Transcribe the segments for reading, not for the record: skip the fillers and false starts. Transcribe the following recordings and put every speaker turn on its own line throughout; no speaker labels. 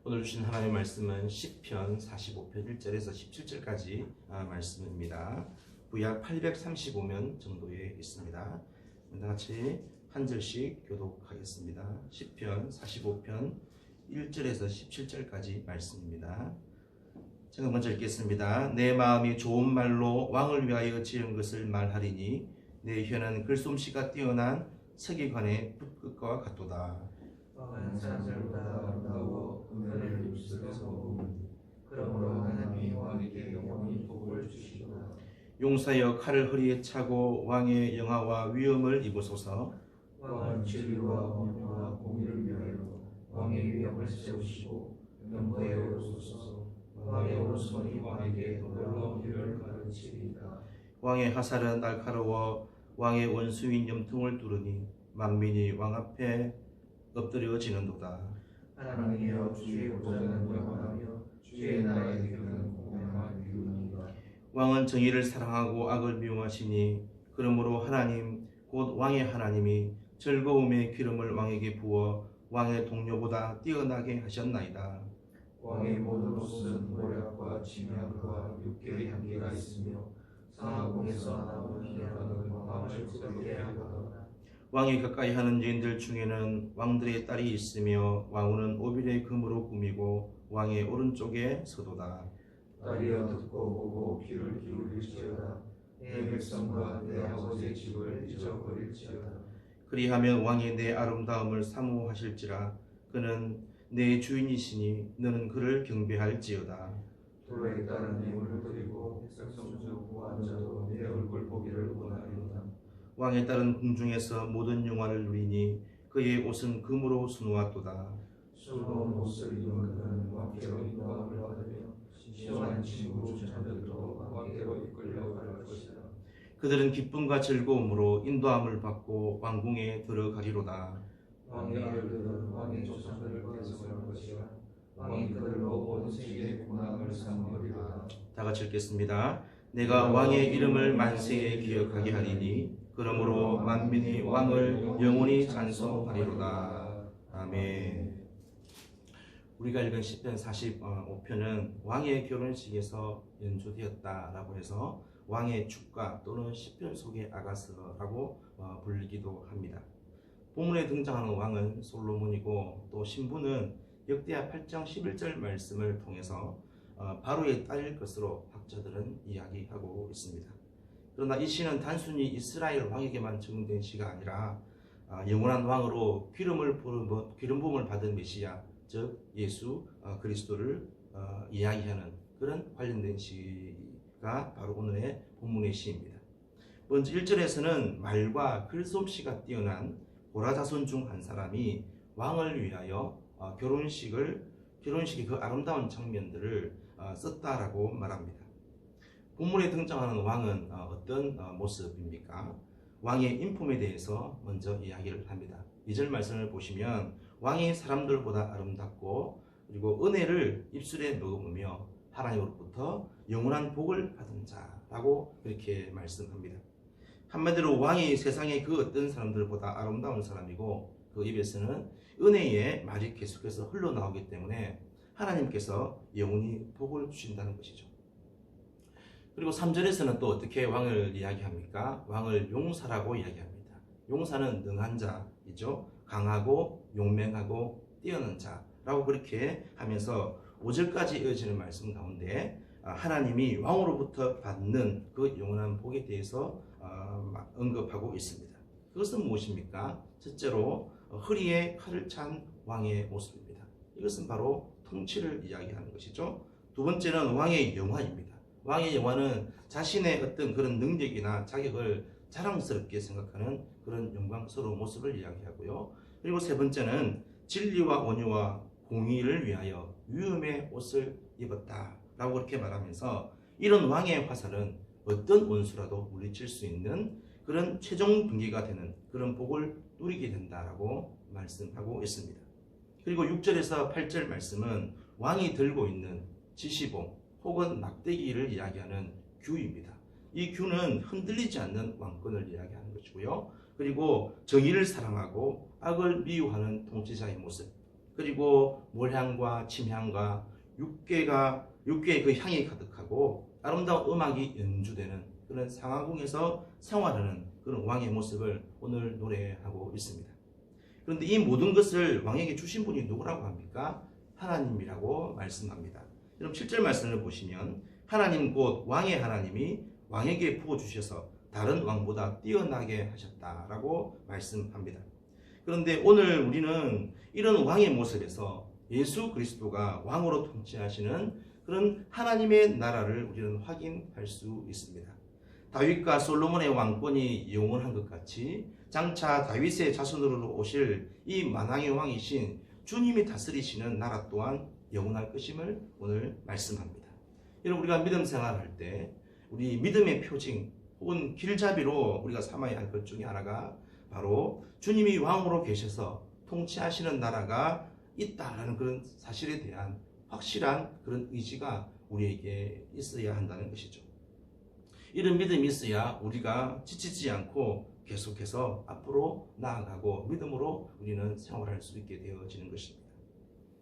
오늘 주신 하나님의 말씀은 시편 45편 1절에서 17절까지 말씀입니다. 구약 835면 정도에 있습니다. 다 같이 한 절씩 교독하겠습니다. 시편 45편 1절에서 17절까지 말씀입니다. 제가 먼저 읽겠습니다. 내 마음이 좋은 말로 왕을 위하여 지은 것을 말하리니 내 혀는 글솜씨가 뛰어난 서기관의 붓끝과 같도다.
왕은 사람들보다 아름다워 은혜를 입술에서 모으니 그러므로 하나님이 왕에게 영원히 복을 주시도다.
용사여 칼을 허리에 차고 왕의 영화와 위엄을 입으소서.
왕은 진리와 공평과 공의를 위하여 왕의 위엄을 세우시고 명부에 오르소서. 왕의 오른손이 왕에게 놀라운 일을 가르치리이다.
왕의 화살은 날카로워 왕의 원수인 염통을 뚫으니 만민이 왕 앞에 엎드려지는도다.
하나님이여 주의 보좌는 영원하며 주의 나라의 길은 공평한 이유니이다.
왕은 정의를 사랑하고 악을 미워하시니 그러므로 하나님 곧 왕의 하나님이 즐거움의 기름을 왕에게 부어 왕의 동료보다 뛰어나게 하셨나이다.
왕의 모든 옷은 모략과 침향과 육개의 향기가 있으며 상하궁에서 나온 희연은 왕을 즐겁게 하도다.
왕이 가까이 하는 여인들 중에는 왕들의 딸이 있으며 왕후는 오빌의 금으로 꾸미고 왕의 오른쪽에 서도다.
딸이여 듣고 보고 귀를 기울일지어다. 내 백성과 내 아버지의 집을 잊어버릴지어다.
그리하면 왕이 내 아름다움을 사모하실지라. 그는 내 주인이시니 너는 그를 경배할지어다.
돌에 따른 예물을 드리고 백성 중 무한자도 내 얼굴 보기를 원하리로다.
왕의 딸은 궁중에서 모든 영화를 누리니 그의 옷은 금으로 수놓았도다.
수놓은 옷을 입은 그는 왕께로 인도함을 받으며 시원한 친구 자녀들도 왕께로 이끌려갈 것이다.
그들은 기쁨과 즐거움으로 인도함을 받고 왕궁에 들어가리로다.
왕의 아들들은 왕의 조상들을 계승할 것이라. 왕이 그들로 온 세계의 고난을 삼으리로다.
다 같이 읽겠습니다. 내가 왕의 이름을 만세에 기억하게 하리니 그러므로 만민이 왕을 영원히 찬송하리로다. 아멘. 우리가 읽은 시편 45편은 왕의 결혼식에서 연주되었다라고 해서 왕의 축가 또는 시편 속의 아가서라고 불리기도 합니다. 본문에 등장하는 왕은 솔로몬이고 또 신부는 역대하 8장 11절 말씀을 통해서 바로의 딸일 것으로 학자들은 이야기하고 있습니다. 그러나 이 시는 단순히 이스라엘 왕에게만 적용된 시가 아니라 영원한 왕으로 기름 부음을 받은 메시아 즉 예수 그리스도를 이야기하는 그런 관련된 시가 바로 오늘의 본문의 시입니다. 먼저 1절에서는 말과 글솜씨가 뛰어난 고라자손 중 한 사람이 왕을 위하여 결혼식의 그 아름다운 장면들을 썼다라고 말합니다. 본문에 등장하는 왕은 어떤 모습입니까? 왕의 인품에 대해서 먼저 이야기를 합니다. 2절 말씀을 보시면 왕이 사람들보다 아름답고 그리고 은혜를 입술에 머금으며 하나님으로부터 영원한 복을 받은 자라고 그렇게 말씀합니다. 한마디로 왕이 세상의 그 어떤 사람들보다 아름다운 사람이고 그 입에서는 은혜의 말이 계속해서 흘러나오기 때문에 하나님께서 영원히 복을 주신다는 것이죠. 그리고 3절에서는 또 어떻게 왕을 이야기합니까? 왕을 용사라고 이야기합니다. 용사는 능한 자이죠. 강하고 용맹하고 뛰어난 자라고 그렇게 하면서 5절까지 이어지는 말씀 가운데 하나님이 왕으로부터 받는 그 영원한 복에 대해서 언급하고 있습니다. 그것은 무엇입니까? 첫째로 허리에 칼을 찬 왕의 모습입니다. 이것은 바로 통치를 이야기하는 것이죠. 두 번째는 왕의 영화입니다. 왕의 영화는 자신의 어떤 그런 능력이나 자격을 자랑스럽게 생각하는 그런 영광스러운 모습을 이야기하고요. 그리고 세 번째는 진리와 온유와 공의를 위하여 위엄의 옷을 입었다라고 그렇게 말하면서 이런 왕의 화살은 어떤 원수라도 물리칠 수 있는 그런 최종 분기가 되는 그런 복을 누리게 된다라고 말씀하고 있습니다. 그리고 6절에서 8절 말씀은 왕이 들고 있는 지시봉 혹은 막대기를 이야기하는 규입니다. 이 규는 흔들리지 않는 왕권을 이야기하는 것이고요. 그리고 정의를 사랑하고 악을 미워하는 통치자의 모습, 그리고 몰향과 침향과 육계의 그 향이 가득하고 아름다운 음악이 연주되는 그런 상하궁에서 생활하는 그런 왕의 모습을 오늘 노래하고 있습니다. 그런데 이 모든 것을 왕에게 주신 분이 누구라고 합니까? 하나님이라고 말씀합니다. 여러분 7절 말씀을 보시면 하나님 곧 왕의 하나님이 왕에게 부어주셔서 다른 왕보다 뛰어나게 하셨다라고 말씀합니다. 그런데 오늘 우리는 이런 왕의 모습에서 예수 그리스도가 왕으로 통치하시는 그런 하나님의 나라를 우리는 확인할 수 있습니다. 다윗과 솔로몬의 왕권이 영원한 것 같이 장차 다윗의 자손으로 오실 이 만왕의 왕이신 주님이 다스리시는 나라 또한 영원할 것임을 오늘 말씀합니다. 여러분 우리가 믿음 생활할 때 우리 믿음의 표징 혹은 길잡이로 우리가 삼아야 할 것 중에 하나가 바로 주님이 왕으로 계셔서 통치하시는 나라가 있다라는 그런 사실에 대한 확실한 그런 의지가 우리에게 있어야 한다는 것이죠. 이런 믿음이 있어야 우리가 지치지 않고 계속해서 앞으로 나아가고 믿음으로 우리는 생활할 수 있게 되어지는 것입니다.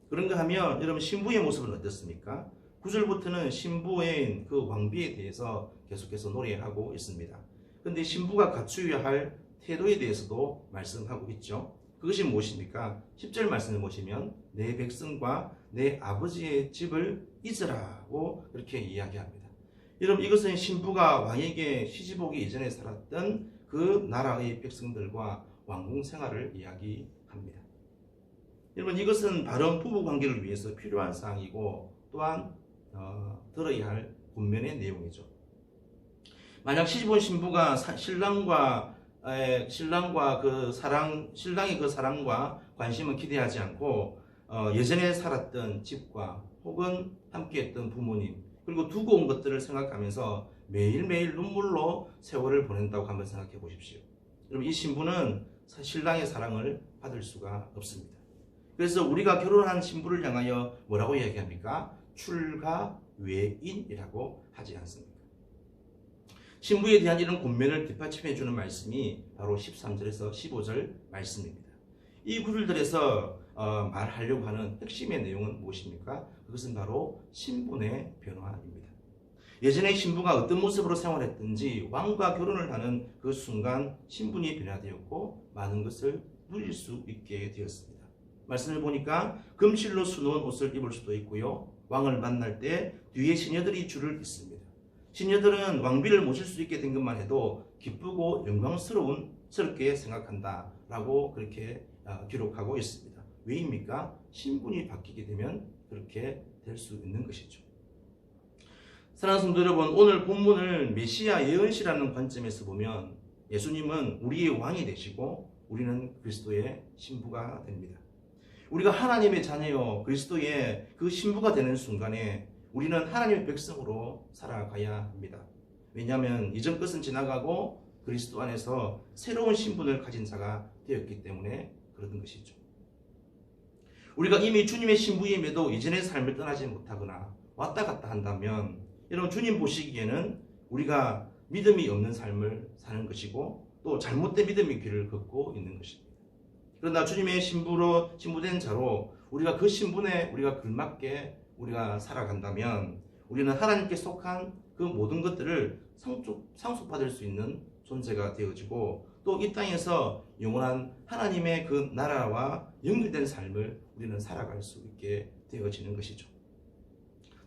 그런가 하면 여러분 신부의 모습은 어떻습니까? 9절부터는 신부의 그 왕비에 대해서 계속해서 노래하고 있습니다. 그런데 신부가 갖추어야 할 태도에 대해서도 말씀하고 있죠. 그것이 무엇입니까? 10절 말씀을 보시면 내 백성과 내 아버지의 집을 잊으라고 그렇게 이야기합니다. 여러분 이것은 신부가 왕에게 시집오기 이전에 살았던 그 나라의 백성들과 왕궁 생활을 이야기합니다. 여러분 이것은 바른 부부관계를 위해서 필요한 사항이고 또한 들어야 할 본면의 내용이죠. 만약 시집온 신부가 신랑의 그 사랑과 관심을 기대하지 않고 예전에 살았던 집과 혹은 함께했던 부모님 그리고 두고 온 것들을 생각하면서 매일매일 눈물로 세월을 보낸다고 한번 생각해 보십시오. 여러분 이 신부는 신랑의 사랑을 받을 수가 없습니다. 그래서 우리가 결혼한 신부를 향하여 뭐라고 이야기합니까? 출가 외인이라고 하지 않습니까? 신부에 대한 이런 권면을 뒷받침해 주는 말씀이 바로 13절에서 15절 말씀입니다. 이 구절들에서 말하려고 하는 핵심의 내용은 무엇입니까? 그것은 바로 신분의 변화입니다. 예전에 신부가 어떤 모습으로 생활했든지 왕과 결혼을 하는 그 순간 신분이 변화되었고 많은 것을 누릴 수 있게 되었습니다. 말씀을 보니까 금실로 수놓은 옷을 입을 수도 있고요. 왕을 만날 때 뒤에 시녀들이 줄을 잇습니다. 시녀들은 왕비를 모실 수 있게 된 것만 해도 기쁘고 영광스럽게 생각한다라고 그렇게 기록하고 있습니다. 왜입니까? 신분이 바뀌게 되면 그렇게 될 수 있는 것이죠. 사랑하는 성도 여러분, 오늘 본문을 메시아 예언시라는 관점에서 보면 예수님은 우리의 왕이 되시고 우리는 그리스도의 신부가 됩니다. 우리가 하나님의 자녀요 그리스도의 그 신부가 되는 순간에 우리는 하나님의 백성으로 살아가야 합니다. 왜냐하면 이전 것은 지나가고 그리스도 안에서 새로운 신분을 가진 자가 되었기 때문에 그런 것이죠. 우리가 이미 주님의 신부임에도 이전의 삶을 떠나지 못하거나 왔다 갔다 한다면 여러분 주님 보시기에는 우리가 믿음이 없는 삶을 사는 것이고 또 잘못된 믿음의 길을 걷고 있는 것입니다. 그러나 주님의 신부된 자로 우리가 그 신분에 우리가 걸맞게 우리가 살아간다면 우리는 하나님께 속한 그 모든 것들을 상속받을 수 있는 존재가 되어지고 또 이 땅에서 영원한 하나님의 그 나라와 연결된 삶을 우리는 살아갈 수 있게 되어지는 것이죠.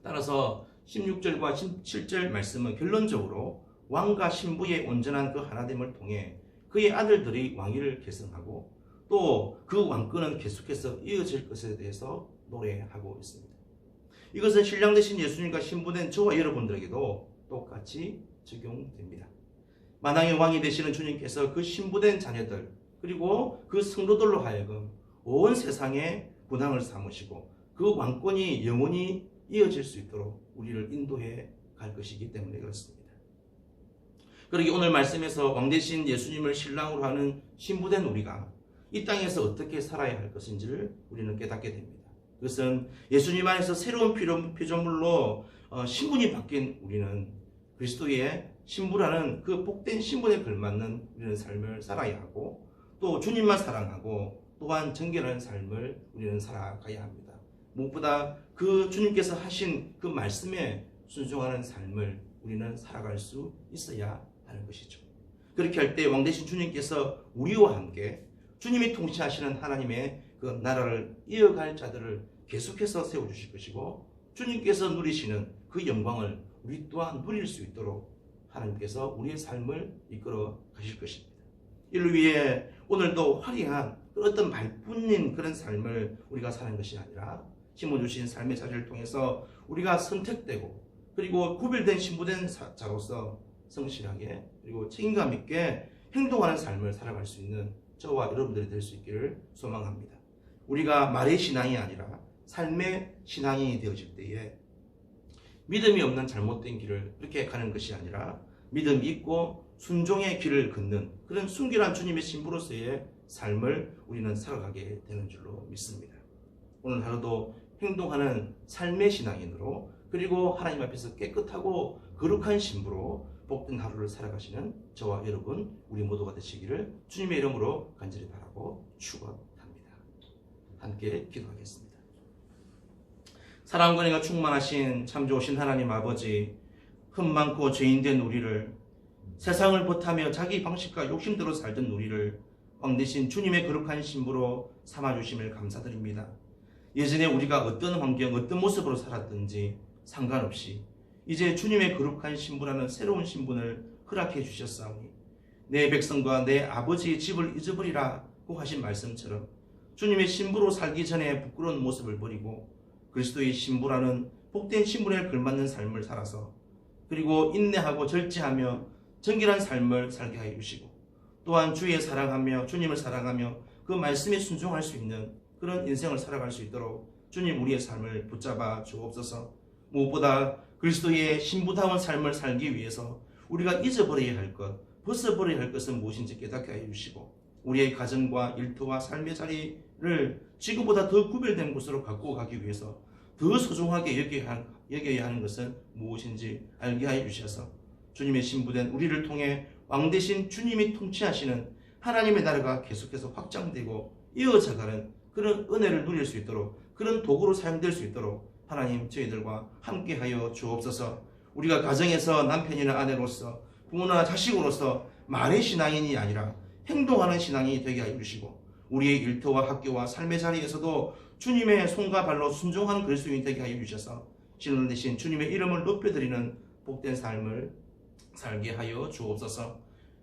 따라서 16절과 17절 말씀은 결론적으로 왕과 신부의 온전한 그 하나됨을 통해 그의 아들들이 왕위를 계승하고 또 그 왕권은 계속해서 이어질 것에 대해서 노래하고 있습니다. 이것은 신랑 되신 예수님과 신부된 저와 여러분들에게도 똑같이 적용됩니다. 만왕의 왕이 되시는 주님께서 그 신부된 자녀들 그리고 그 성도들로 하여금 온 세상에 군왕을 삼으시고 그 왕권이 영원히 이어질 수 있도록 우리를 인도해 갈 것이기 때문에 그렇습니다. 그러기 오늘 말씀에서 왕 되신 예수님을 신랑으로 하는 신부된 우리가 이 땅에서 어떻게 살아야 할 것인지를 우리는 깨닫게 됩니다. 그것은 예수님 안에서 새로운 피조물로 신분이 바뀐 우리는 그리스도의 신부라는 그 복된 신분에 걸맞는 우리는 삶을 살아야 하고 또 주님만 사랑하고 또한 정결한 삶을 우리는 살아가야 합니다. 무엇보다 그 주님께서 하신 그 말씀에 순종하는 삶을 우리는 살아갈 수 있어야 하는 것이죠. 그렇게 할 때 왕되신 주님께서 우리와 함께 주님이 통치하시는 하나님의 그 나라를 이어갈 자들을 계속해서 세워주실 것이고, 주님께서 누리시는 그 영광을 우리 또한 누릴 수 있도록 하나님께서 우리의 삶을 이끌어 가실 것입니다. 이를 위해 오늘도 화려한 어떤 말뿐인 그런 삶을 우리가 사는 것이 아니라 심어주신 삶의 자리를 통해서 우리가 선택되고 그리고 구별된 신부된 자로서 성실하게 그리고 책임감 있게 행동하는 삶을 살아갈 수 있는 저와 여러분들이 될 수 있기를 소망합니다. 우리가 말의 신앙이 아니라 삶의 신앙이 되어질 때에 믿음이 없는 잘못된 길을 그렇게 가는 것이 아니라 믿음이 있고 순종의 길을 걷는 그런 순결한 주님의 신부로서의 삶을 우리는 살아가게 되는 줄로 믿습니다. 오늘 하루도 행동하는 삶의 신앙인으로 그리고 하나님 앞에서 깨끗하고 거룩한 신부로 복된 하루를 살아가시는 저와 여러분 우리 모두가 되시기를 주님의 이름으로 간절히 바라고 축원합니다. 함께 기도하겠습니다. 사랑과 은혜가 충만하신 참 좋으신 하나님 아버지, 흠 많고 죄인된 우리를, 세상을 버타며 자기 방식과 욕심대로 살던 우리를 왕되신 주님의 거룩한 신부로 삼아주심을 감사드립니다. 예전에 우리가 어떤 환경, 어떤 모습으로 살았든지 상관없이 이제 주님의 거룩한 신부라는 새로운 신분을 허락해 주셨사오니 내 백성과 내 아버지의 집을 잊어버리라고 하신 말씀처럼 주님의 신부로 살기 전에 부끄러운 모습을 버리고 그리스도의 신부라는 복된 신분에 걸맞는 삶을 살아서 그리고 인내하고 절제하며 정결한 삶을 살게 하여 주시고 또한 주의 사랑하며 주님을 사랑하며 그 말씀에 순종할 수 있는 그런 인생을 살아갈 수 있도록 주님 우리의 삶을 붙잡아 주옵소서. 무엇보다 그리스도의 신부다운 삶을 살기 위해서 우리가 잊어버려야 할 것, 벗어버려야 할 것은 무엇인지 깨닫게 하여 주시고 우리의 가정과 일터와 삶의 자리를 지금보다 더 구별된 곳으로 갖고 가기 위해서 더 소중하게 여겨야 하는 것은 무엇인지 알게 하여 주셔서 주님의 신부된 우리를 통해 왕되신 주님이 통치하시는 하나님의 나라가 계속해서 확장되고 이어져가는 그런 은혜를 누릴 수 있도록 그런 도구로 사용될 수 있도록 하나님 저희들과 함께하여 주옵소서. 우리가 가정에서 남편이나 아내로서 부모나 자식으로서 말의 신앙인이 아니라 행동하는 신앙이 되게 하여 주시고 우리의 일터와 학교와 삶의 자리에서도 주님의 손과 발로 순종하는 그리스도인이 되게 하여 주셔서 신을 대신 주님의 이름을 높여드리는 복된 삶을 살게 하여 주옵소서.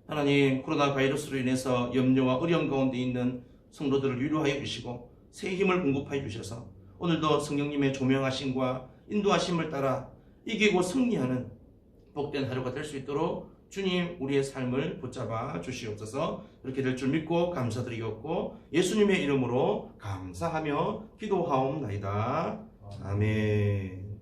하나님, 코로나 바이러스로 인해서 염려와 어려움 가운데 있는 성도들을 위로하여 주시고 새 힘을 공급하여 주셔서 오늘도 성령님의 조명하심과 인도하심을 따라 이기고 승리하는 복된 하루가 될 수 있도록 주님 우리의 삶을 붙잡아 주시옵소서. 그렇게 될 줄 믿고 감사드리겠고 예수님의 이름으로 감사하며 기도하옵나이다. 아멘.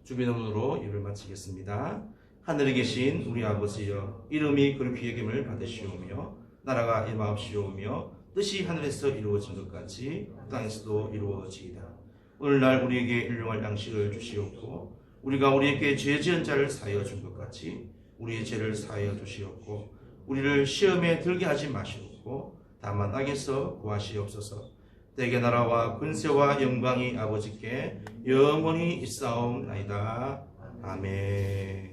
주기도문으로 예배를 마치겠습니다. 하늘에 계신 우리 아버지여, 이름이 거룩히 여김을 받으시오며 나라가 임하옵시오며 뜻이 하늘에서 이루어진 것 같이 땅에서도 이루어지이다. 오늘날 우리에게 일용할 양식을 주시옵고 우리가 우리에게 죄 지은 자를 사하여 준 것 같이 우리의 죄를 사하여 주시옵고 우리를 시험에 들게 하지 마시옵고 다만 악에서 구하시옵소서. 대개 나라와 근세와 영광이 아버지께 영원히 있사옵나이다. 아멘.